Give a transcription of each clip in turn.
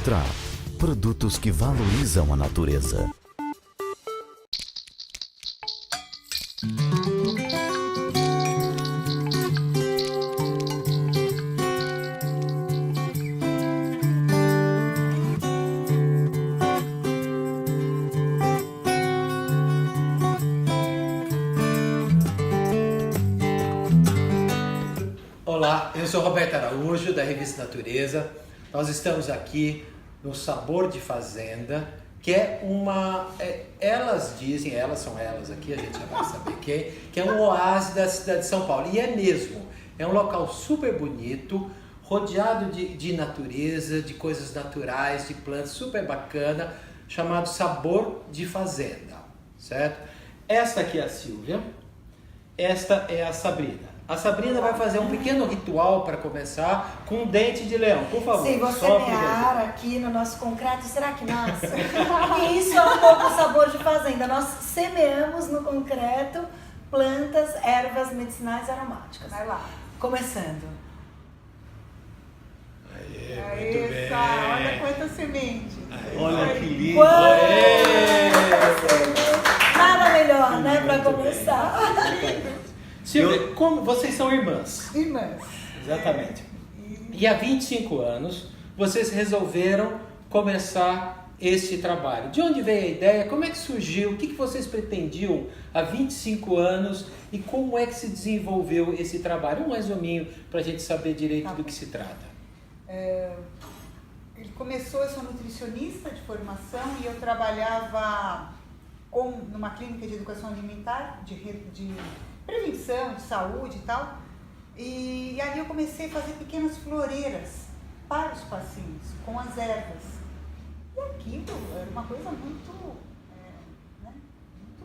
Extra. Produtos que valorizam a natureza. Olá, eu sou Roberto Araújo, da Revista Natureza. Nós estamos aqui no Sabor de Fazenda, que é elas dizem, elas são elas aqui, a gente já vai saber quem, que é um oásis da cidade de São Paulo. E é mesmo, é um local super bonito, rodeado de natureza, de coisas naturais, de plantas, super bacana, chamado Sabor de Fazenda, certo? Esta aqui é a Silvia, esta é a Sabrina. A Sabrina vai fazer um pequeno ritual para começar com um dente de leão, por favor. Se você semear aqui no nosso concreto, será que nasce? E isso é um pouco o Sabor de Fazenda. Nós semeamos no concreto plantas, ervas medicinais aromáticas. Vai lá. Começando. Muito bem. Olha quantas sementes. Olha que lindo. Nada melhor, né, para começar. Silvia, como vocês são irmãs? Irmãs. Exatamente. E há 25 anos, vocês resolveram começar este trabalho. De onde veio a ideia? Como é que surgiu? O que vocês pretendiam há 25 anos? E como é que se desenvolveu esse trabalho? Um resuminho para a gente saber direito do que se trata. Ele começou, eu sou nutricionista de formação e eu trabalhava numa clínica de educação alimentar, de prevenção, de saúde e tal. E ali eu comecei a fazer pequenas floreiras para os pacientes, com as ervas. E aquilo era uma coisa muito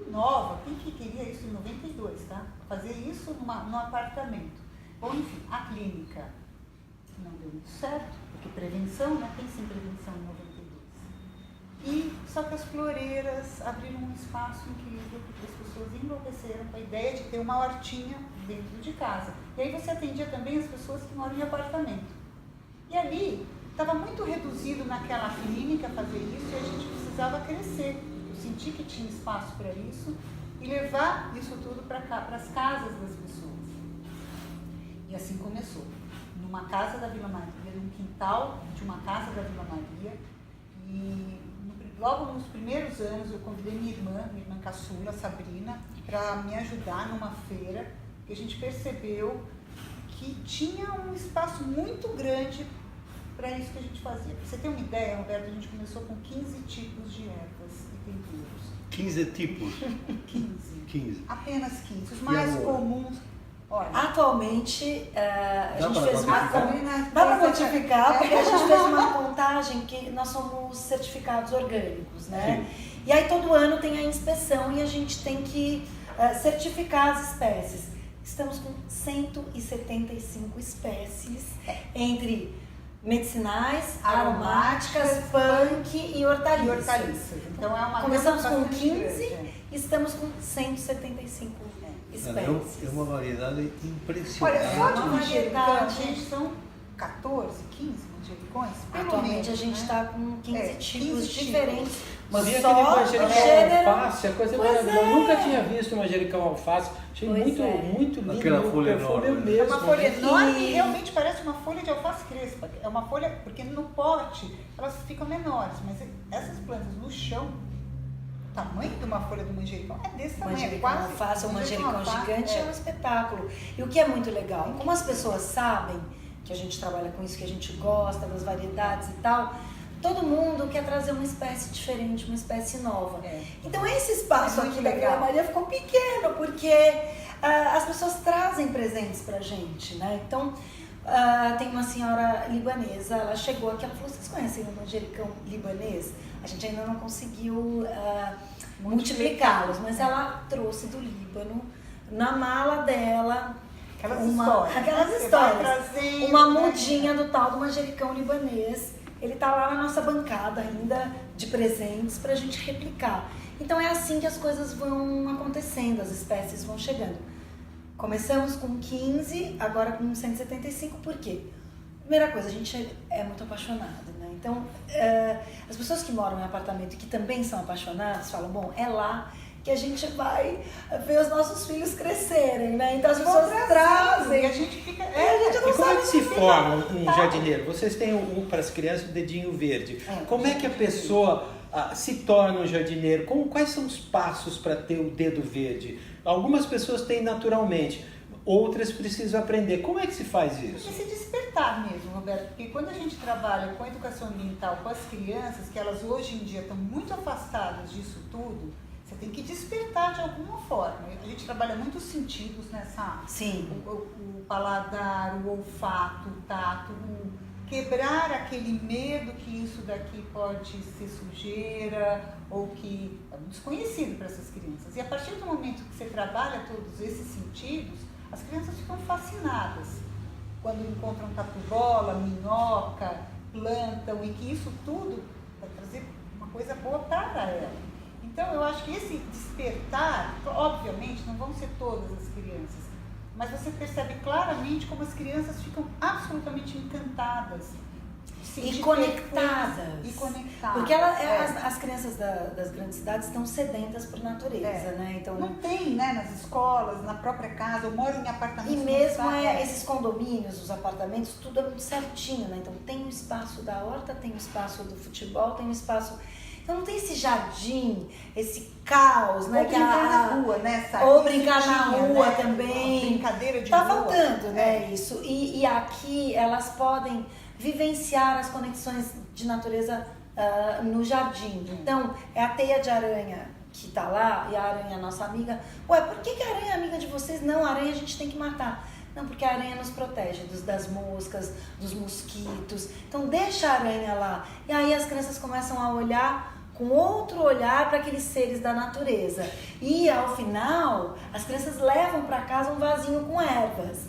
nova. Quem que queria isso em 92, tá? Fazer isso num apartamento. Bom, enfim, a clínica não deu muito certo, porque prevenção, né? Tem sim prevenção em 92. Só que as floreiras abriram um espaço incrível, porque as pessoas enlouqueceram com a ideia de ter uma hortinha dentro de casa. E aí você atendia também as pessoas que moram em apartamento. E ali estava muito reduzido naquela clínica fazer isso e a gente precisava crescer. Eu senti que tinha espaço para isso e levar isso tudo para as casas das pessoas. E assim começou. Numa casa da Vila Maria, num quintal de uma casa da Vila Maria. E logo nos primeiros anos eu convidei minha irmã caçula, Sabrina, para me ajudar numa feira, que a gente percebeu que tinha um espaço muito grande para isso que a gente fazia. Para você ter uma ideia, Roberto, a gente começou com 15 tipos de ervas e temperos. 15 tipos? 15. Apenas 15. Os mais comuns. Olha, atualmente, a gente fez uma conta. Dá para notificar, porque a gente fez uma contagem que nós somos certificados orgânicos, né? Sim. E aí todo ano tem a inspeção e a gente tem que certificar as espécies. Estamos com 175 espécies entre medicinais, aromáticas, punk e hortaliças. Então é uma começamos com 15 grande. e estamos com 175 espécies. É uma variedade impressionante. Olha, só de uma manjericão, variedade. gente, são 14, 15 manjericões? Atualmente a gente está com 15 tipos diferentes. Mas e Só aquele manjericão gênero... alface, a coisa maravilhosa. Eu nunca tinha visto manjericão alface. Achei muito lindo. Aquela folha enorme. Mesmo, É uma folha né? enorme e realmente parece uma folha de alface crespa. É uma folha, porque no pote elas ficam menores, mas essas plantas no chão, o tamanho de uma folha do manjericão é desse tamanho. Manjericão alface, o manjericão gigante é um espetáculo. E o que é muito legal, como as pessoas sabem que a gente trabalha com isso, que a gente gosta das variedades e tal, todo mundo quer trazer uma espécie diferente, uma espécie nova. Então esse espaço aqui da Vila Maria ficou pequeno, porque as pessoas trazem presentes pra gente, né? Então, tem uma senhora libanesa, ela chegou aqui, ela falou, vocês conhecem o manjericão libanês? A gente ainda não conseguiu multiplicá-los, mas ela trouxe do Líbano, na mala dela, aquelas histórias, uma mudinha do tal do manjericão libanês. Ele tá lá na nossa bancada ainda de presentes pra gente replicar. Então é assim que as coisas vão acontecendo, as espécies vão chegando. Começamos com 15, agora com 175, por quê? Primeira coisa, a gente é muito apaixonado, né? Então, as pessoas que moram em apartamento e que também são apaixonadas falam, bom, é lá que a gente vai ver os nossos filhos crescerem, né? Então as pessoas trazem. E a gente fica. A gente não E como é que se sabe forma um jardineiro? Vocês têm para as crianças o dedinho verde. Como é que a pessoa se torna um jardineiro? Quais são os passos para ter o dedo verde? Algumas pessoas têm naturalmente, outras precisam aprender. Como é que se faz isso? É se despertar mesmo, Roberto, porque quando a gente trabalha com a educação ambiental com as crianças, que elas hoje em dia estão muito afastadas disso tudo, você tem que despertar de alguma forma. A gente trabalha muitos sentidos nessa. Sim. O paladar, o olfato, o tato, quebrar aquele medo que isso daqui pode ser sujeira ou que é um desconhecido para essas crianças. E a partir do momento que você trabalha todos esses sentidos, as crianças ficam fascinadas quando encontram tatu-bola, minhoca, plantam, e que isso tudo vai trazer uma coisa boa para ela. Então, eu acho que esse despertar, obviamente, não vão ser todas as crianças, mas você percebe claramente como as crianças ficam absolutamente encantadas. E conectadas. E conectadas. Porque as crianças das grandes cidades estão sedentas por natureza, né? Então, não tem, né, nas escolas, na própria casa, eu moro em apartamentos. E mesmo esses condomínios, os apartamentos, tudo é muito certinho, né? Então tem o espaço da horta, tem o espaço do futebol, tem o espaço... Então não tem esse jardim, esse caos, né? Ou brincar na rua, né? Ou brincar na rua, né? Também. Brincadeira de rua. Tá faltando, né? Isso. E aqui elas podem vivenciar as conexões de natureza no jardim. Então, é a teia de aranha que tá lá, e a aranha é nossa amiga. Ué, por que a aranha é amiga de vocês? Não, a aranha a gente tem que matar. Não, porque a aranha nos protege das moscas, dos mosquitos. Então deixa a aranha lá. E aí as crianças começam a olhar com outro olhar para aqueles seres da natureza. E ao final, as crianças levam para casa um vasinho com ervas.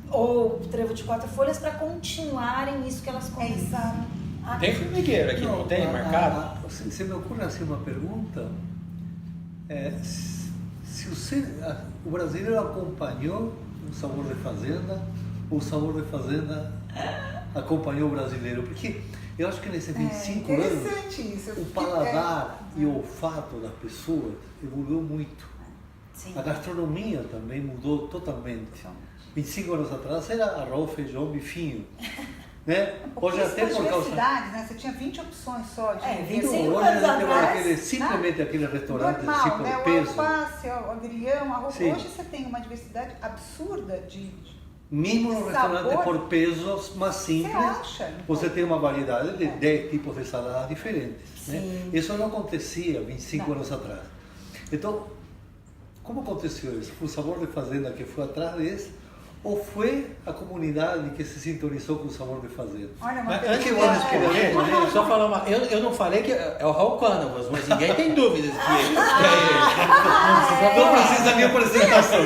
Ou trevo de 4 folhas para continuarem isso que elas começaram a... Tem formigueiro aqui, não tem marcado? Se me ocorre assim uma pergunta, se o brasileiro acompanhou o Sabor de Fazenda, ou o Sabor de Fazenda acompanhou o brasileiro? Porque eu acho que nesses 25 anos, isso. o paladar e o olfato das pessoas evoluiu muito. Sim. A gastronomia também mudou totalmente. 25 anos atrás era arroz, feijão, bifinho. Né? Hoje até por causa... né? Você tinha 20 opções só de... Hoje a gente tem simplesmente aquele restaurante normal, assim por né? peso. O alface, o agrião, arroz. Sim. Hoje você tem uma diversidade absurda de mesmo no restaurante por pesos mais simples, você tem uma variedade de 10 tipos de saladas diferentes. Né? Isso não acontecia 25 anos atrás. Então, como aconteceu isso? Foi o Sabor de Fazenda que foi atrás desse? Ou foi a comunidade que se sintonizou com o Sabor de Fazenda? Olha, mas antes que você escrever, só falar uma... Eu não falei que é o Raul Cânavas, mas ninguém tem dúvidas que é ele. Não precisa da minha apresentação.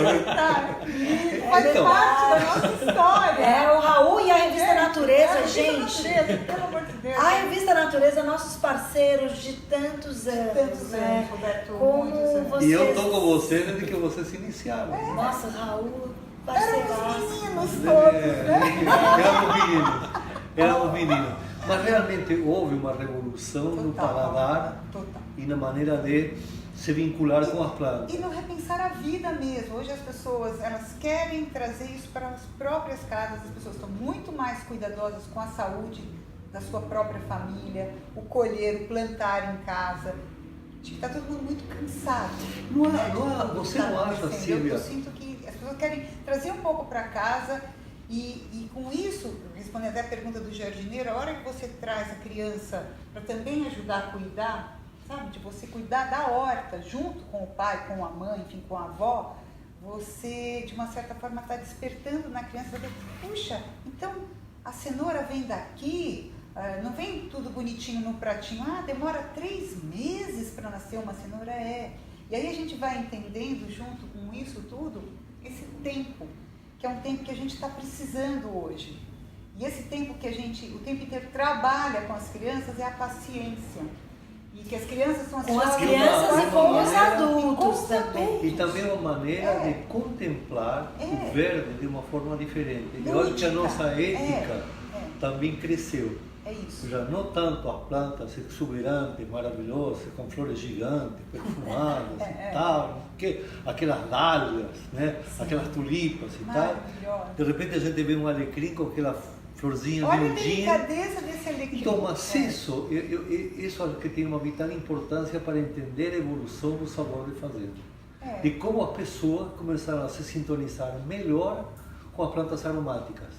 Faz parte da nossa história. É, o Raul e a Revista Natureza, gente. Pelo amor de Deus. A Revista Natureza, nossos parceiros de tantos anos, né? Roberto, como vocês... E eu estou com você desde que vocês se iniciaram. Nossa, Raul... Éramos meninos todos, né? Éramos meninos. Mas realmente houve uma revolução no paladar e na maneira de se vincular com as plantas. E no repensar a vida mesmo. Hoje as pessoas, elas querem trazer isso para as próprias casas. As pessoas estão muito mais cuidadosas com a saúde da sua própria família, o colher, o plantar em casa. Acho que está todo mundo muito cansado. Você não acha, Silvia? Eu sinto que as pessoas querem trazer um pouco para casa e com isso, respondendo até a pergunta do jardineiro, a hora que você traz a criança para também ajudar a cuidar, sabe, de você cuidar da horta junto com o pai, com a mãe, enfim, com a avó, você de uma certa forma está despertando na criança, puxa, então a cenoura vem daqui, não vem tudo bonitinho no pratinho, demora 3 meses para nascer uma cenoura, E aí a gente vai entendendo junto com isso tudo, esse tempo, que é um tempo que a gente está precisando hoje. E esse tempo que a gente, o tempo inteiro trabalha com as crianças é a paciência. E que as crianças são com as crianças e com os adultos também. E também uma maneira de contemplar o verde de uma forma diferente. Eu acho que a nossa ética também cresceu. É isso. Já não tanto as plantas exuberantes, maravilhosas, com flores gigantes, perfumadas e tal, aquelas dálias, né? Aquelas tulipas e tal. De repente a gente vê um alecrim com aquela florzinha miudinha. Olha a delicadeza desse alecrim. Então, mas isso acho que tem uma vital importância para entender a evolução do sabor de fazenda. De como as pessoas começaram a se sintonizar melhor com as plantas aromáticas.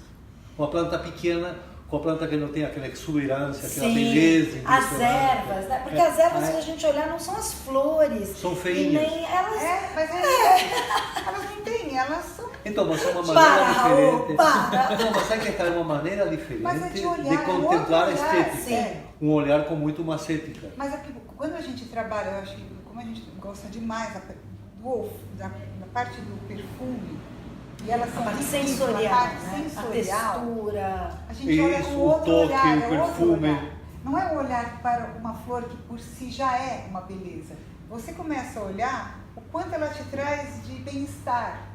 Uma planta pequena, com a planta que não tem aquela exuberância, aquela beleza. As ervas, né? Porque as ervas, se a gente olhar, não são as flores. São feinhas. Nem elas... Elas não têm, elas são... Então, mas é uma maneira diferente. Para. Não, mas é que é uma maneira diferente de olhar, contemplar a estética. Sim. Um olhar com muito mais ética. Mas quando a gente trabalha, eu acho que como a gente gosta demais da parte do perfume, e elas são A parte riquíssimas, sensorial, a parte né? sensorial, A textura. a gente olha com Isso, o outro toque, olhar, o perfume. outro olhar. Não é um olhar para uma flor que por si já é uma beleza. Você começa a olhar o quanto ela te traz de bem-estar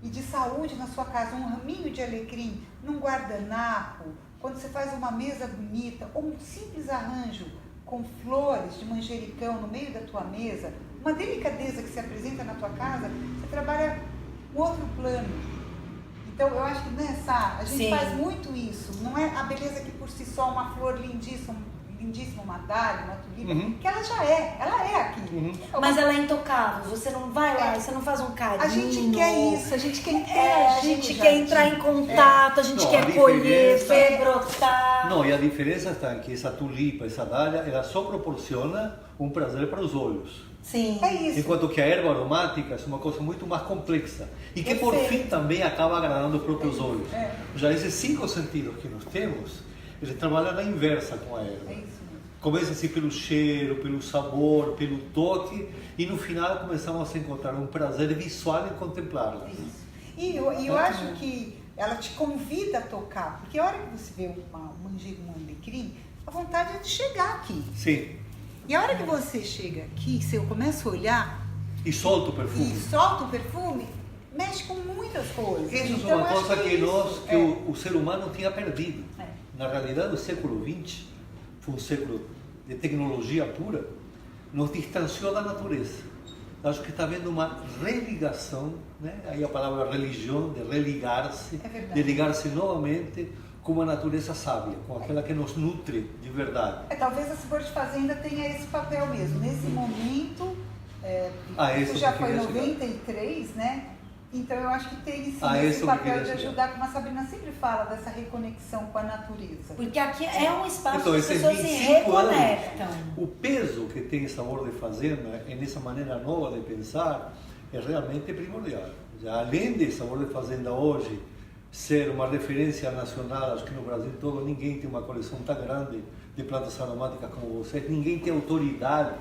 e de saúde na sua casa. Um raminho de alecrim num guardanapo, quando você faz uma mesa bonita, ou um simples arranjo com flores de manjericão no meio da tua mesa, uma delicadeza que se apresenta na tua casa, você trabalha um outro plano. Então, eu acho que nessa, a gente faz muito isso. Não é a beleza que por si só uma flor lindíssima, uma dália, uma tulipa, que ela é aqui. Mas ela é intocável, você não vai lá, você não faz um carinho. A gente quer isso, a gente quer interagir. A gente quer entrar em contato, a gente quer colher, ver, brotar. Não, e a diferença está em que essa tulipa, essa dália, ela só proporciona um prazer para os olhos. Sim. É isso. Enquanto que a erva aromática é uma coisa muito mais complexa e que por fim também acaba agradando os próprios olhos. Já esses 5 sentidos que nós temos, eles trabalham na inversa com a erva. É isso mesmo. Começa-se pelo cheiro, pelo sabor, pelo toque e no final começamos a encontrar um prazer visual em contemplá-las. E eu acho que ela te convida a tocar, porque a hora que você vê um alecrim, a vontade é de chegar aqui. Sim. E a hora que você chega aqui, você começa a olhar e solta o perfume, mexe com muitas coisas. Isso é uma coisa que o ser humano tinha perdido. Na realidade, o século XX foi um século de tecnologia pura, nos distanciou da natureza. Acho que está havendo uma religação, né? Aí a palavra religião, de religar-se, de ligar-se novamente com uma natureza sábia, com aquela que nos nutre de verdade. Talvez a Sabor de Fazenda tenha esse papel mesmo. Nesse momento, isso já foi em 93, né? Então eu acho que tem sim esse papel de ajudar, como a Sabrina sempre fala, dessa reconexão com a natureza. Porque aqui é um espaço então, que as pessoas se reconectam. O peso que tem Sabor de Fazenda, nessa maneira nova de pensar, é realmente primordial. Já, além de Sabor de Fazenda hoje ser uma referência nacional, acho que no Brasil todo ninguém tem uma coleção tão grande de plantas aromáticas como vocês, ninguém tem autoridade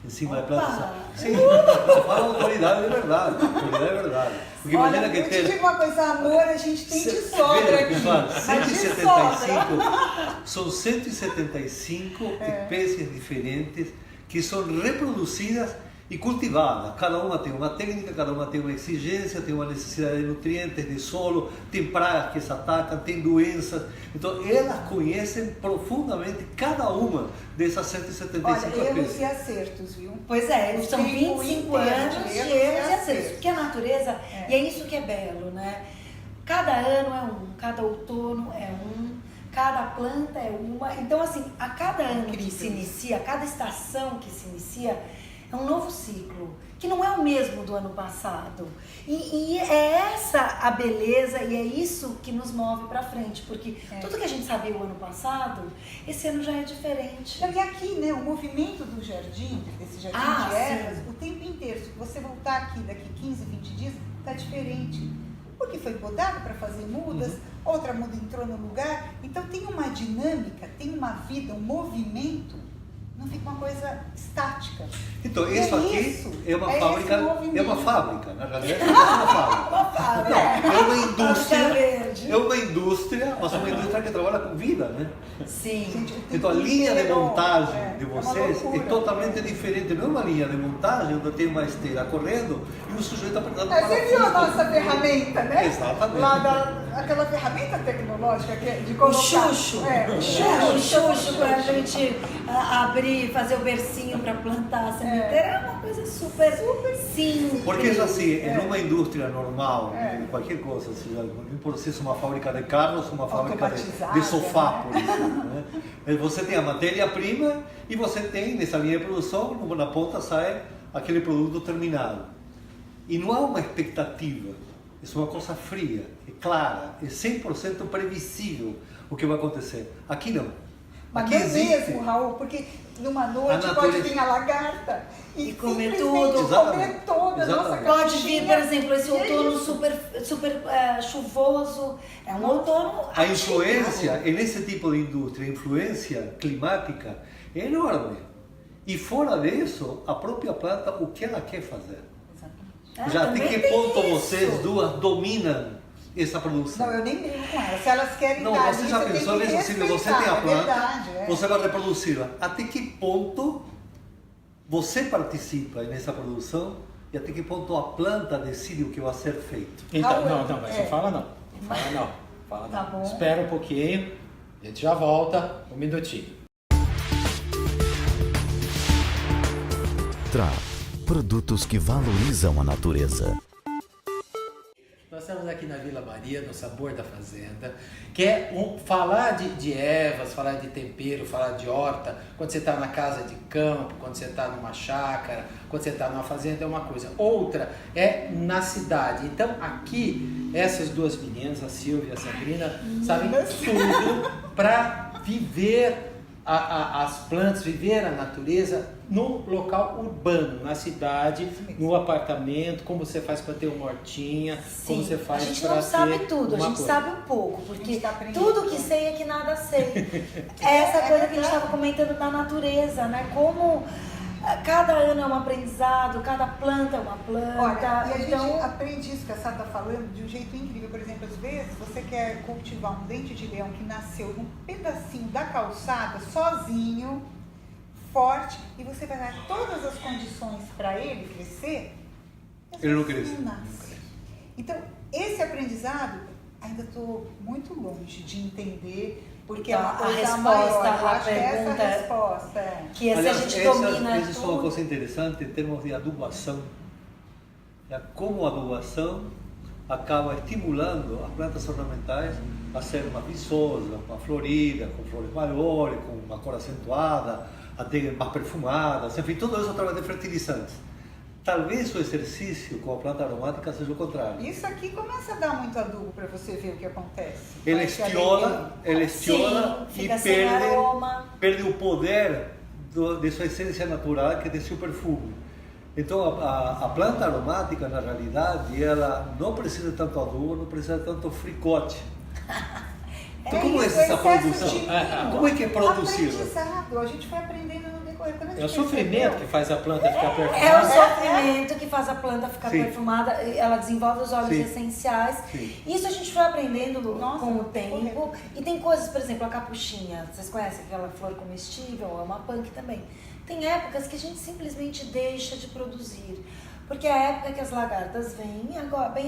em cima de plantas. Sim, não fala autoridade de verdade, autoridade é verdade. Porque olha, imagina que eu te digo uma coisa, amor, a gente tem de sobra aqui. Claro, 175, são 175 espécies diferentes que são reproduzidas e cultivadas. Cada uma tem uma técnica, cada uma tem uma exigência, tem uma necessidade de nutrientes, de solo, tem pragas que se atacam, tem doenças. Então, elas conhecem profundamente cada uma dessas 175 espécies. Olha, erros e acertos, viu? Pois é, são 25 anos de erros e acertos. Porque a natureza, e é isso que é belo, né? Cada ano é um, cada outono é um, cada planta é uma. Então, assim, a cada ano que se inicia, a cada estação que se inicia, é um novo ciclo, que não é o mesmo do ano passado. E é essa a beleza e é isso que nos move para frente, porque tudo que a gente sabia o ano passado, esse ano já é diferente. E aqui, né, o movimento do jardim, desse jardim de ervas, o tempo inteiro, se você voltar aqui daqui 15, 20 dias, está diferente. Porque foi podado para fazer mudas, outra muda entrou no lugar, então tem uma dinâmica, tem uma vida, um movimento. Não fica uma coisa estática. Então, isso aqui é uma fábrica, na realidade é uma fábrica. É uma indústria, mas uma indústria que trabalha com vida, né? Sim. Gente, então a linha de montagem de vocês é totalmente diferente. Não é uma linha de montagem onde tem uma esteira correndo e o sujeito apertando. Você viu a nossa ferramenta, né? Exatamente. Lá aquela ferramenta tecnológica que é de colocar... O chucho. O O chucho pra gente abrir, fazer o bercinho para plantar a sementeira é uma coisa super simples. Porque é assim, em uma indústria normal, de qualquer coisa, seja, não importa se é uma fábrica de carros ou uma fábrica de sofá, por exemplo. Né? Você tem a matéria-prima e você tem, nessa linha de produção, na ponta sai aquele produto terminado. E não há uma expectativa, isso é uma coisa fria, é clara, é 100% previsível o que vai acontecer. Aqui não. Mas Aqui não existe. mesmo, Raul, porque numa noite natureza... pode vir a lagarta e comer simplesmente tudo. comer toda a nossa Exatamente. Pode vir, por exemplo, esse E é outono isso. super chuvoso. É um outono A atípico. influência, nesse tipo de indústria, a influência climática é enorme. E fora disso, a própria planta, o que ela quer fazer. Já até também que tem ponto isso. vocês duas dominam essa produção? Não, eu nem brigo com elas. Se elas querem Não, dar você ali, já tem pensou que nisso? Se você respeitar, tem a é planta, verdade, você vai reproduzi-la. Até que ponto você participa nessa produção e até que ponto a planta decide o que vai ser feito? Então, não, mas não fala não. Fala Tá não. bom. Espera um pouquinho, a gente já volta, um minutinho. Tra, produtos que valorizam a natureza. Nós estamos aqui na Vila Maria, no Sabor da Fazenda, que é falar de ervas, falar de tempero, falar de horta, quando você está na casa de campo, quando você está numa chácara, quando você está numa fazenda é uma coisa. Outra é na cidade. Então aqui, essas duas meninas, a Silvia e a Sabrina, sabem tudo para viver as plantas, viver a natureza no local urbano, na cidade, no apartamento, como você faz para ter uma hortinha, como você faz para ter a gente não sabe tudo, a gente coisa. sabe um pouco, porque tá aprendendo tudo que sei é que nada sei. É essa coisa que a gente estava comentando da natureza, né? Como cada ano é um aprendizado, cada planta é uma planta. Olha, e a então... gente aprende isso que a Sá está falando de um jeito incrível. Por exemplo, às vezes você quer cultivar um dente de leão que nasceu num pedacinho da calçada, sozinho, forte, e você vai dar todas as condições para ele crescer. Ele não cresce. Nasce. Então, esse aprendizado, ainda estou muito longe de entender, porque é uma A coisa resposta, maior. Eu a acho que essa pergunta é a resposta. que se a Aliás, gente domina essa é uma tudo... coisa interessante em termos de adubação. Como a adubação acaba estimulando as plantas ornamentais a ser mais viçosas, mais floridas, com flores maiores, com uma cor acentuada, até mais perfumadas, enfim, tudo isso através de fertilizantes. Talvez o exercício com a planta aromática seja o contrário. Isso aqui começa a dar muito adubo para você ver o que acontece. Ele estiola Sim, e fica sem aroma. perde o poder de sua essência natural, que é de seu perfume. Então, a planta aromática, na realidade, ela não precisa de tanto adubo, não precisa de tanto fricote. Então, como é isso, essa excesso produção? de Como é que é produzido? Aprendizado, a gente foi aprendendo no decorrer. Quando a gente É o sofrimento percebeu, que faz a planta ficar É o perfumada. sofrimento que faz a planta ficar Sim. perfumada, ela desenvolve os óleos Sim. essenciais. Sim. Isso a gente foi aprendendo Nossa, com o tempo. correto. E tem coisas, por exemplo, a capuchinha. Vocês conhecem aquela flor comestível? É uma punk também. Tem épocas que a gente simplesmente deixa de produzir. Porque é a época que as lagartas vêm,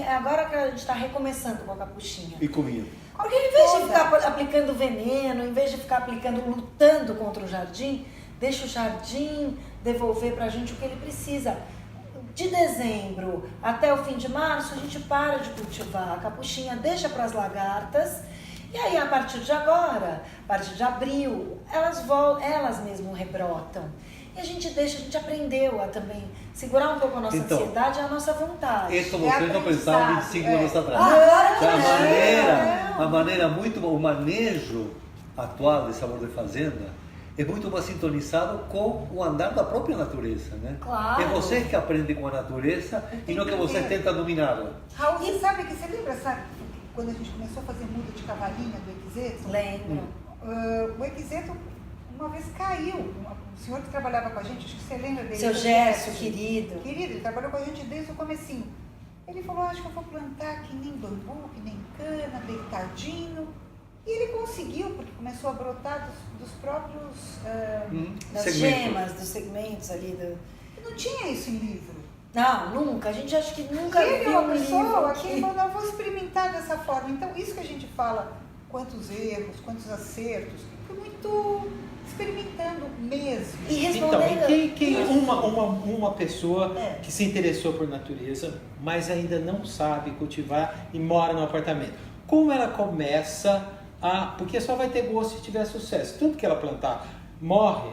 agora que a gente está recomeçando com a capuchinha. E comia. Porque em vez de ficar aplicando veneno, em vez de ficar lutando contra o jardim, deixa o jardim devolver pra gente o que ele precisa. De dezembro até o fim de março, a gente para de cultivar a capuchinha, deixa para as lagartas, e aí a partir de agora, a partir de abril, elas mesmo rebrotam. E a gente aprendeu a também segurar um pouco a nossa ansiedade e a nossa vontade. Isso vocês não pensavam 25 anos atrás. Agora A maneira muito, o manejo atual de Sabor de Fazenda é muito mais sintonizado com o andar da própria natureza, né? Claro. É vocês que aprendem com a natureza e não que vocês tentam dominá-la. Raul, você sabe que você lembra, sabe, quando a gente começou a fazer muda de cavalinha do Equiseto? Lembro. O Equiseto uma vez caiu. O senhor que trabalhava com a gente, acho que você lembra dele. Seu Gerson, querido. Querido, ele trabalhou com a gente desde o comecinho. Ele falou, acho que eu vou plantar que nem bambu, que nem cana, deitadinho. E ele conseguiu, porque começou a brotar dos próprios... Das segmento. gemas, dos segmentos ali. Não tinha isso em livro. Não, nunca. A gente acha que nunca Ele viu é uma um pessoa livro que falou, não, vou experimentar dessa forma. Então, isso que a gente fala, quantos erros, quantos acertos, foi muito experimentando mesmo. E Então, respondendo... e quem uma pessoa que se interessou por natureza, mas ainda não sabe cultivar e mora no apartamento, como ela começa a... Porque só vai ter gosto se tiver sucesso. Tudo que ela plantar morre,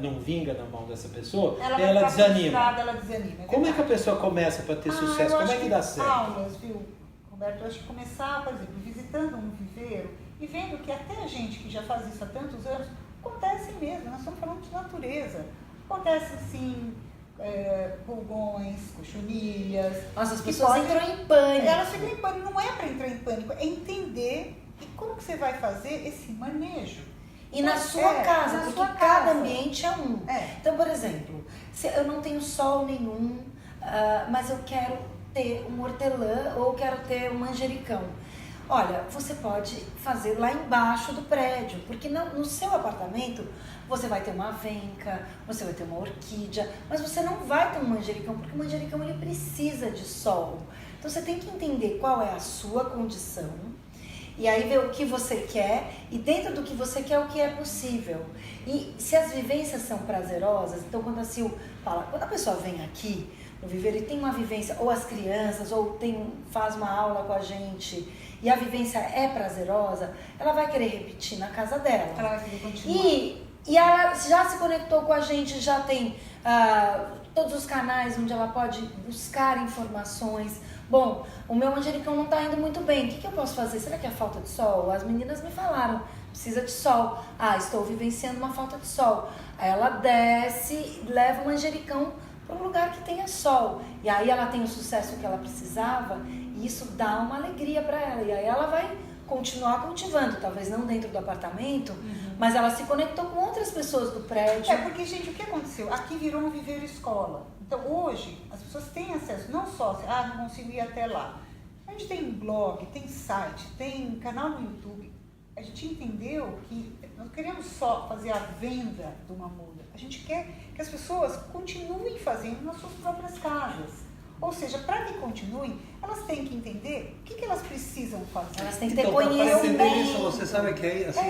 não vinga na mão dessa pessoa, ela desanima. Ela desanima. Como é que a pessoa começa para ter sucesso? Como é que dá certo? Aulas, viu, Roberto? Eu acho que começar, por exemplo, visitando um viveiro e vendo que até a gente que já faz isso há tantos anos, acontece mesmo, nós estamos falando de natureza. Acontece sim, pulgões, cochonilhas. Nossa, as pessoas entram em pânico. Elas ficam em pânico, não é para entrar em pânico, é entender e como que você vai fazer esse manejo. E na sua casa, porque cada ambiente é um. Então, por exemplo, se eu não tenho sol nenhum, mas eu quero ter um hortelã ou quero ter um manjericão. Olha, você pode fazer lá embaixo do prédio, porque no seu apartamento você vai ter uma avenca, você vai ter uma orquídea, mas você não vai ter um manjericão, porque o manjericão ele precisa de sol. Então você tem que entender qual é a sua condição e aí ver o que você quer e dentro do que você quer o que é possível. E se as vivências são prazerosas, então quando a Sil fala, quando a pessoa vem aqui no viveiro e tem uma vivência, ou as crianças, ou faz uma aula com a gente, e a vivência é prazerosa, ela vai querer repetir na casa dela. Ela vai querer continuar. E ela já se conectou com a gente, já tem todos os canais onde ela pode buscar informações. Bom, o meu manjericão não está indo muito bem, o que eu posso fazer? Será que é falta de sol? As meninas me falaram, precisa de sol. Estou vivenciando uma falta de sol. Aí ela desce, leva o manjericão para um lugar que tenha sol. E aí ela tem o sucesso que ela precisava e isso dá uma alegria para ela. E aí ela vai continuar cultivando, talvez não dentro do apartamento, mas ela se conectou com outras pessoas do prédio. Porque, gente, o que aconteceu? Aqui virou um viveiro escola. Então, hoje, as pessoas têm acesso, não só, não consigo ir até lá. A gente tem blog, tem site, tem canal no YouTube. A gente entendeu que não queremos só fazer a venda de uma muda. A gente quer que as pessoas continuem fazendo nas suas próprias casas. Ou seja, para que continuem, elas têm que entender o que elas precisam fazer. Elas têm que ter Então, para entender conhecimento. isso, você sabe que aí, assim,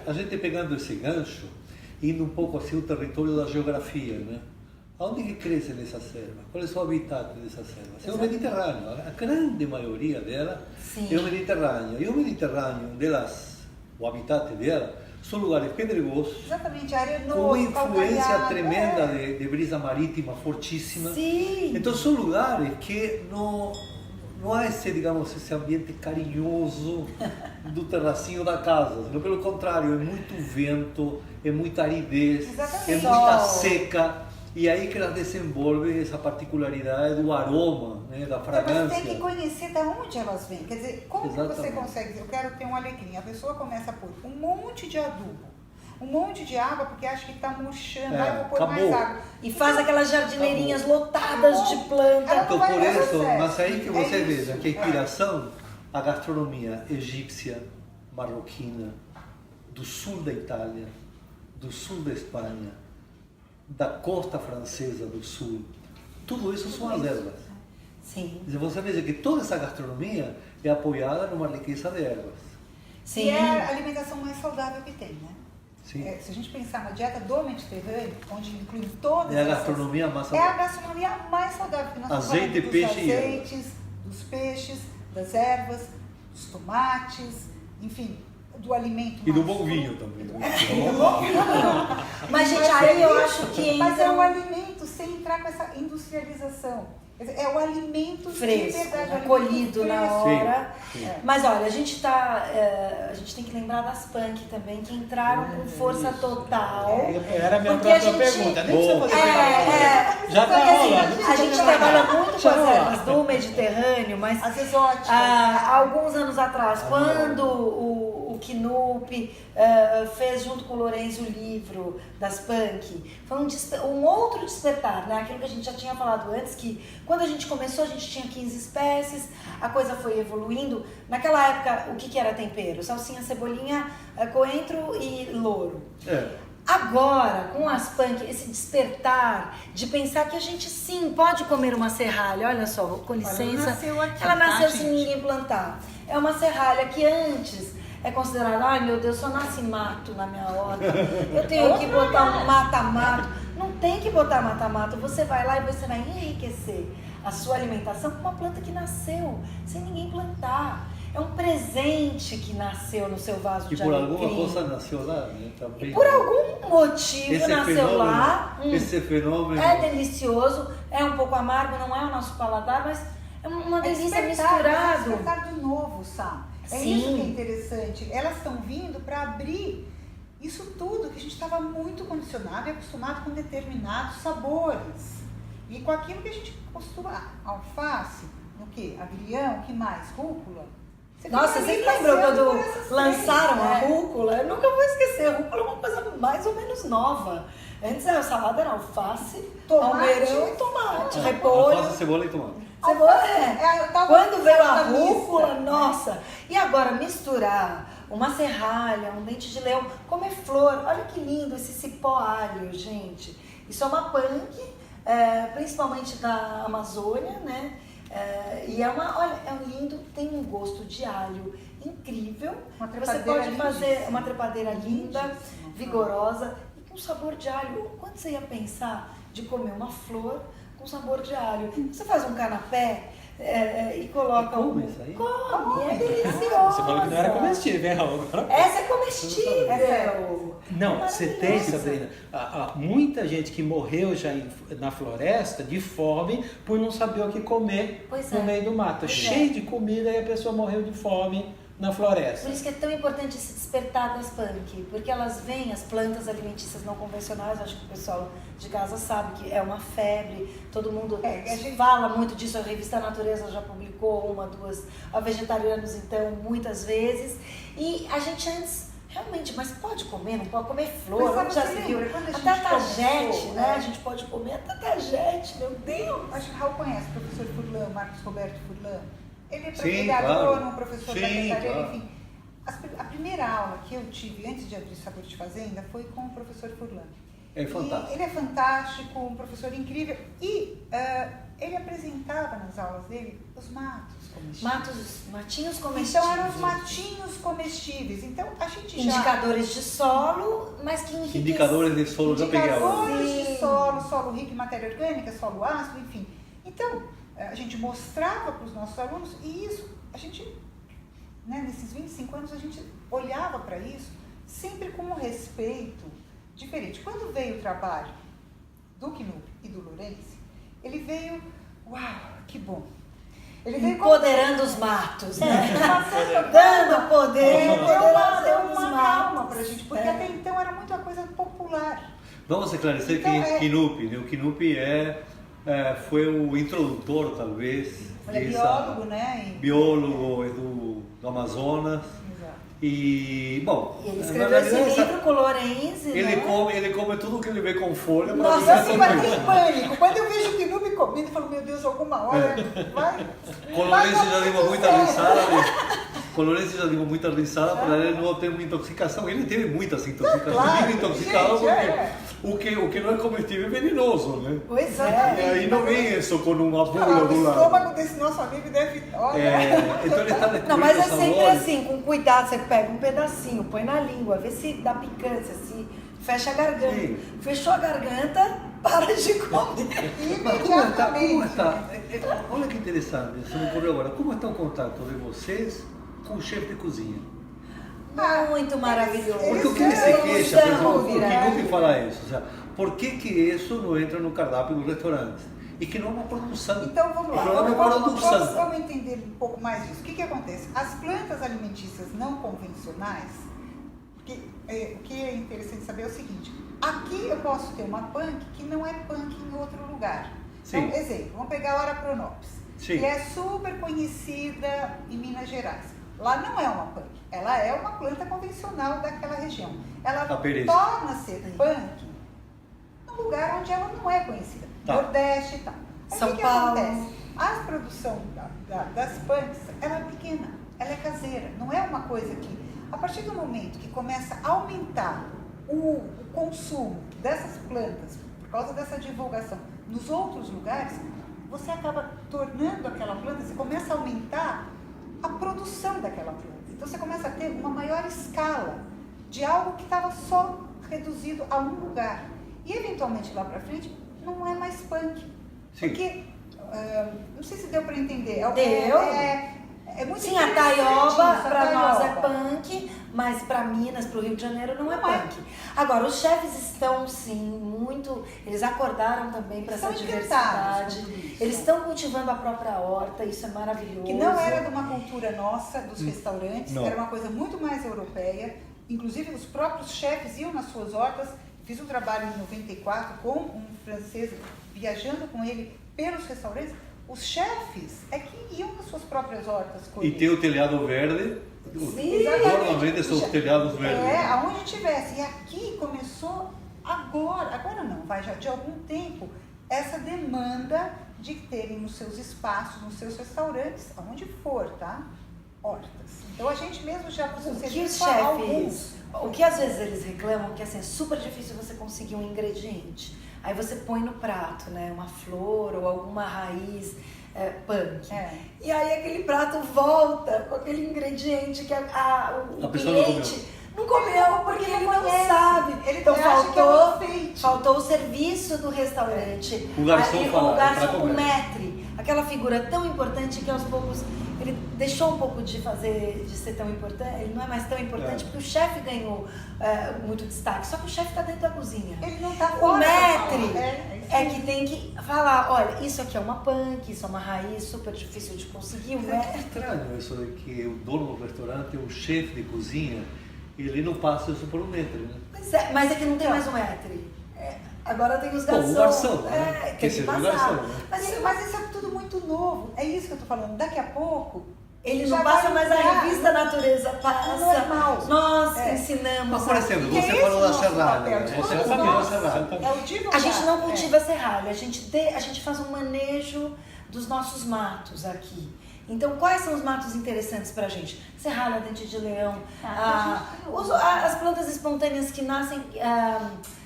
a gente pegando esse gancho, indo um pouco assim o território da geografia, né? Onde que crescem essas selvas? Qual é o habitat dessas selvas? É o Mediterrâneo. A grande maioria dela é o Mediterrâneo. E o Mediterrâneo, o habitat dela, são lugares pedregosos, exatamente, arenoso, com uma influência calcariado, tremenda de brisa marítima fortíssima. Sim. Então são lugares que não há esse ambiente carinhoso do terracinho da casa, não, pelo contrário, é muito vento, é muita aridez, exatamente. é muita seca. E aí que ela desenvolve essa particularidade do aroma, né, da fragrância. Mas tem que conhecer de onde elas vêm. Quer dizer, como que você Exatamente. consegue dizer, eu quero ter um alecrim? A pessoa começa a pôr um monte de adubo, um monte de água, porque acha que está murchando, eu vou pôr acabou. mais água. E faz aquelas jardineirinhas lotadas de plantas. Então, vai por dar isso, sucesso. mas aí que você É vê isso. né, que a inspiração, a gastronomia egípcia, marroquina, do sul da Itália, do sul da Espanha, da costa francesa do sul, tudo isso são as ervas. Sim. Você veja que toda essa gastronomia é apoiada numa riqueza de ervas. Sim. E é a alimentação mais saudável que tem, né? Sim. Se a gente pensar na dieta do Mediterrâneo, onde inclui todas É a essas... gastronomia mais É a saudável. gastronomia mais saudável. Porque nós estamos Azeite, falando dos peixe e ervas. azeites, dos peixes, das ervas, dos tomates, enfim, do alimento E do mais bom vinho cru. também. Mas, gente, aí eu acho que Mas é um entra alimento sem entrar com essa industrialização. Quer dizer, é o alimento fresco, de verdade, o alimento colhido na fresco. hora. Sim. Mas olha, a gente tem que lembrar das punk também, que entraram com força total. Era a minha Porque a próxima gente- pergunta, nem precisa fazer Porque Já tá assim, rolando. a gente trabalha muito com Já as rolando. ervas do Mediterrâneo, mas As exóticas. alguns anos atrás, quando o Knupp fez junto com o Lorenzo o livro das punk, foi um outro despertar, né? Aquilo que a gente já tinha falado antes, que quando a gente começou a gente tinha 15 espécies, a coisa foi evoluindo. Naquela época, o que era tempero? Salsinha, cebolinha, coentro e louro. Agora, com as punk, esse despertar de pensar que a gente sim pode comer uma serralha. Olha só, com licença. Ela nasceu sem ninguém plantar. É uma serralha que antes é considerada, ai meu Deus, só nasce mato na minha horta. Eu tenho que botar um mata-mato. Não tem que botar mata-mato. Você vai lá e você vai enriquecer a sua alimentação com uma planta que nasceu sem ninguém plantar. É um presente que nasceu no seu vaso de alecrim. E por alguma coisa nasceu lá, né? Também. E por algum motivo nasceu lá. Esse fenômeno. É delicioso, é um pouco amargo, não é o nosso paladar, mas é uma delícia misturada. É despertar do novo, Sam. É Sim. isso que é interessante. Elas estão vindo para abrir isso tudo que a gente estava muito condicionado e acostumado com determinados sabores. E com aquilo que a gente costuma, alface, o quê? Agrião, o que mais? Rúcula. Nossa, você lembrou quando lançaram a rúcula? Eu nunca vou esquecer, a rúcula é uma coisa mais ou menos nova. Antes a salada era alface, almeirão e tomate, repolho. Alface, cebola e tomate. Cebola, quando veio a rúcula, nossa. E agora misturar uma serralha, um dente de leão, comer flor. Olha que lindo esse cipó alho, gente. Isso é uma punk, principalmente da Amazônia, né? E olha, é lindo, tem um gosto de alho incrível. Você pode fazer uma trepadeira linda, vigorosa e com sabor de alho. Quando você ia pensar de comer uma flor com sabor de alho? Você faz um canapé e coloca isso aí? Come, é delicioso. Você falou que não era comestível, hein, Raul? Essa é comestível. Não, você tem, Sabrina, muita gente que morreu já na floresta de fome por não saber o que comer no meio do mato. Cheio de comida e a pessoa morreu de fome na floresta. Por isso que é tão importante esse despertar das punk, porque elas veem as plantas alimentícias não convencionais, acho que o pessoal de casa sabe que é uma febre, todo mundo a gente fala muito disso, a revista Natureza já publicou uma, duas, a Vegetarianos então, muitas vezes, e a gente antes realmente, mas pode comer, não pode comer flor, mas já se viu? Até a tagete, né? A gente pode comer até tagete, meu Deus! Acho que o Raul conhece o professor Furlan, Marcos Roberto Furlan. Ele Sim, é agrônomo, claro. professor Sim, da secretaria, claro. enfim. A primeira aula que eu tive antes de abrir Sabor de Fazenda foi com o professor Furlan. É fantástico. E ele é fantástico, um professor incrível. E ele apresentava nas aulas dele os matos comestíveis. Matinhos comestíveis. Então eram os matinhos comestíveis. Então a gente já... Indicadores de solo, mas que enriquecem. Indicadores de solo, já peguei agora. Indicadores de solo, solo rico em matéria orgânica, solo ácido, enfim. Então, a gente mostrava para os nossos alunos e isso, a gente, né, nesses 25 anos, a gente olhava para isso sempre com um respeito diferente. Quando veio o trabalho do Knupp e do Lourenço, ele veio, uau, que bom. Ele veio empoderando os matos, né? Dando poder, deu uma calma para a gente, porque até então era muito uma coisa popular. Vamos esclarecer que Knupp, né? O Knupp foi o introdutor, talvez. Ele é biólogo, né? Biólogo do Amazonas. Exato. E, bom... E ele escreveu esse livro com o Lourenço, ele né? come tudo que ele vê com folha. Nossa, eu fico até em pânico. Quando eu vejo o Knupp comendo, eu falo, meu Deus, alguma hora vai... Com o Lourenço já deu muita risada. Com o Lourenço já deu muita risada para ele não ter uma intoxicação. Ele teve muitas intoxicações. Claro, Ele intoxicado gente, porque o que não é comestível é venenoso, né? Pois é. E aí não vem isso com uma bula O do lado. estômago desse nosso amigo deve... Então ele está Não, mas é sempre assim, com cuidado, você pega um pedacinho, põe na língua, vê se dá picância, se fecha a garganta. Sim. Fechou a garganta, para de comer. Imediatamente. Olha que interessante, isso me ocorreu agora. Como está o contato de vocês com o chefe de cozinha? Muito maravilhoso. Porque o que ele se queixa, por exemplo, o virar. Knupp fala isso. Ou seja, por que isso não entra no cardápio do restaurante? E que não é uma produção. Então vamos lá, O problema é uma produção. vamos entender um pouco mais disso. O que acontece? As plantas alimentícias não convencionais, o que é interessante saber é o seguinte, aqui eu posso ter uma punk que não é punk em outro lugar. Sim. Então, exemplo, vamos pegar a Ora Pronopis, Sim. que é super conhecida em Minas Gerais. Lá não é uma punk, ela é uma planta convencional daquela região. Ela torna-se punk no lugar onde ela não é conhecida. Tá. Nordeste e tal. Aí São o que Paulo. acontece? A produção das punks, ela é pequena, ela é caseira, não é uma coisa que, a partir do momento que começa a aumentar o consumo dessas plantas, por causa dessa divulgação, nos outros lugares, você acaba tornando aquela planta, você começa a aumentar a produção daquela planta. Então você começa a ter uma maior escala de algo que estava só reduzido a um lugar. E eventualmente lá para frente não é mais punk. Sim. Porque, não sei se deu para entender. Deu. É muito Sim, a interessante taioba isso, a para nós é taioba. punk, mas para Minas, para o Rio de Janeiro não é Não é. punk. Agora, os chefes estão sim muito, eles acordaram também para essa Estão encantados diversidade. com isso. Eles estão cultivando a própria horta, isso é maravilhoso. Que não era de uma cultura nossa, dos restaurantes, Não. era uma coisa muito mais europeia. Inclusive, os próprios chefes iam nas suas hortas. Fiz um trabalho em 94 com um francês, viajando com ele pelos restaurantes. Os chefes é que iam nas suas próprias hortas. E tem o telhado verde. Sim, Normalmente são os telhados verdes. Aonde tivesse. E aqui começou agora não, vai já de algum tempo, essa demanda de terem nos seus espaços, nos seus restaurantes, aonde for, tá? Hortas. Então a gente mesmo já O que os fala chefes, alguns. o que às vezes eles reclamam, que assim, é super difícil você conseguir um ingrediente. Aí você põe no prato, né, uma flor ou alguma raiz punk. E aí aquele prato volta com aquele ingrediente que o pessoa não cliente não comeu porque ele não conhece. sabe. Ele Então acha que é um enfeite. faltou o serviço do restaurante. O garçom Aí, fala, o garçom, pra comer. o maître, aquela figura tão importante que aos poucos ele deixou um pouco de ser tão importante, ele não é mais tão importante porque o chefe ganhou muito destaque, só que o chefe está dentro da cozinha. Ele não tá O fora. maître isso é que tem que falar, olha, isso aqui é uma punk, isso é uma raiz super difícil de conseguir, o É maître. estranho isso de que o dono do restaurante, o chefe de cozinha, ele não passa isso por um maître, né? Mas é que não tem mais o maître. Agora tem os garçons. O garçom, né? Tem Que que seria o passar. garçom, né? Mas isso é tudo muito novo. É isso que eu tô falando. Daqui a pouco Ele já não passa vai mais a entrar revista Natureza, passa. normal. Nós É. ensinamos. Mas, por exemplo, E é você esse falou o da nosso serralha, papel, né? de Você todos falou da nós. serralha. É o divulgar. A gente não cultiva serralha, a gente faz um manejo dos nossos matos aqui. Então, quais são os matos interessantes pra gente? Serralha, dente de leão, as plantas espontâneas que nascem,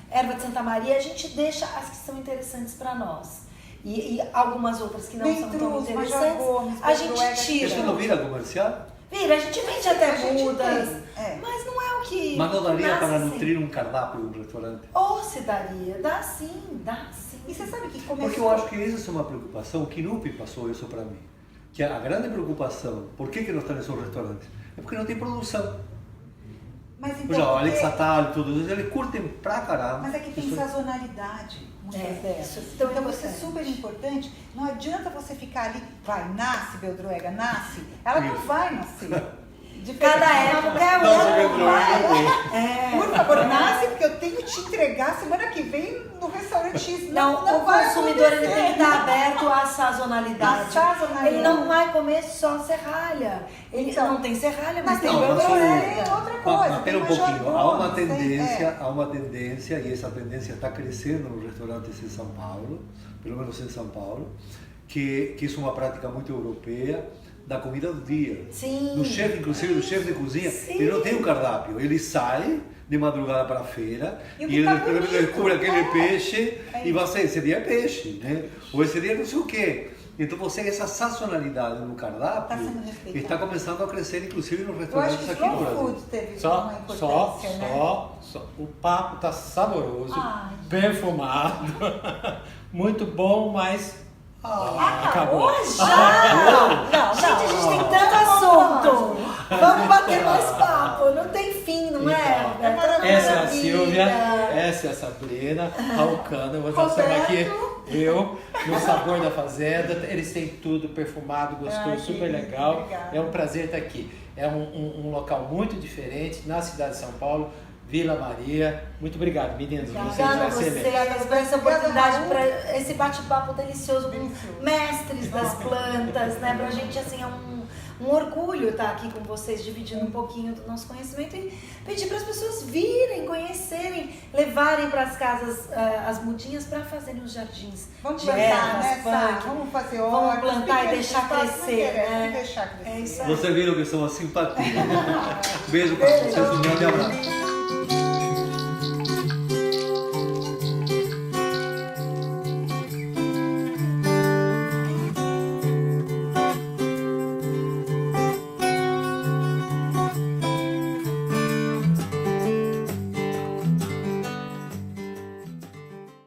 erva de Santa Maria, a gente deixa as que são interessantes pra nós. E algumas outras que não são tão Mentruz, interessantes, Major a gente tira. Isso não vira comercial? Vira, a gente vende até A gente mudas, tem, mas não é o que Mas não daria nasce para assim. nutrir um cardápio de um restaurante? Ou se daria, dá sim. E você sabe que começou... Porque eu acho que isso é uma preocupação, o Kinupi passou isso para mim. Que a grande preocupação, por que não está nesses restaurantes? É porque não tem produção. Mas Já, então, o Alex Attal, tudo isso, eles curtem pra caramba. mas é que tem Isso- sazonalidade. muitas dessas. isso é Então, tão isso é importante. super importante. Não adianta você ficar ali, nasce, Beldroega, nasce. Ela não vai nascer. Cada época é Por favor, nasce, porque eu tenho que te entregar semana que vem no restaurante X. Não, o vai consumidor ele acontecer. tem que estar aberto à sazonalidade. À sazonalidade. Ele não vai comer só serralha. Ele Então, não tem serralha, mas mas tem tem Não, mas beldroega. é outra coisa. Mas pera um tem pouquinho, há uma major gomes, tendência, e essa tendência está crescendo nos restaurantes em São Paulo, pelo menos em São Paulo, que isso é uma prática muito europeia, da comida do dia. Sim. Do chefe, inclusive do chefe de cozinha, Sim. ele não tem um cardápio, ele sai de madrugada para a feira E o e que ele tá de repente bonito, descobre aquele peixe É e vai ser, esse dia é peixe, né? Ou esse dia não sei o quê. Então você, essa sazonalidade no Tá cardápio sendo respeitada. está começando a crescer, inclusive nos Eu acho restaurantes que aqui no slow Brasil. food teve uma Só, importância, né? o papo tá saboroso, Ai. perfumado, muito bom, mas Acabou? Já! Gente, a gente tem tanto assunto. Vamos bater mais papo. Não tem fim, não é? Então, Tá toda essa é a vida. Silvia, essa é a Sabrina, Alcana, eu vou estar sendo aqui, eu, no Sabor da Fazenda, eles têm tudo perfumado, gostoso, Ai, super que legal, obrigada. é um prazer estar aqui. É um local muito diferente, na cidade de São Paulo, Vila Maria. Muito obrigado, meninos, vocês Obrigada a são excelentes. vocês por essa Obrigada, oportunidade, Raul. para esse bate-papo delicioso com Delicioso. mestres das plantas, né? Pra gente, assim, é um orgulho estar aqui com vocês, dividindo um pouquinho do nosso conhecimento e pedir para as pessoas virem, conhecerem, levarem para as casas as mudinhas para fazerem os jardins. Vamos de plantar, ervas, né, Sá? punk. Vamos fazer Vamos hortas, plantar e pequenos deixar espaços, crescer, não interessa, né? deixar crescer. É isso aí. Vocês viram que são uma simpatia. Beijo para vocês, um grande abraço.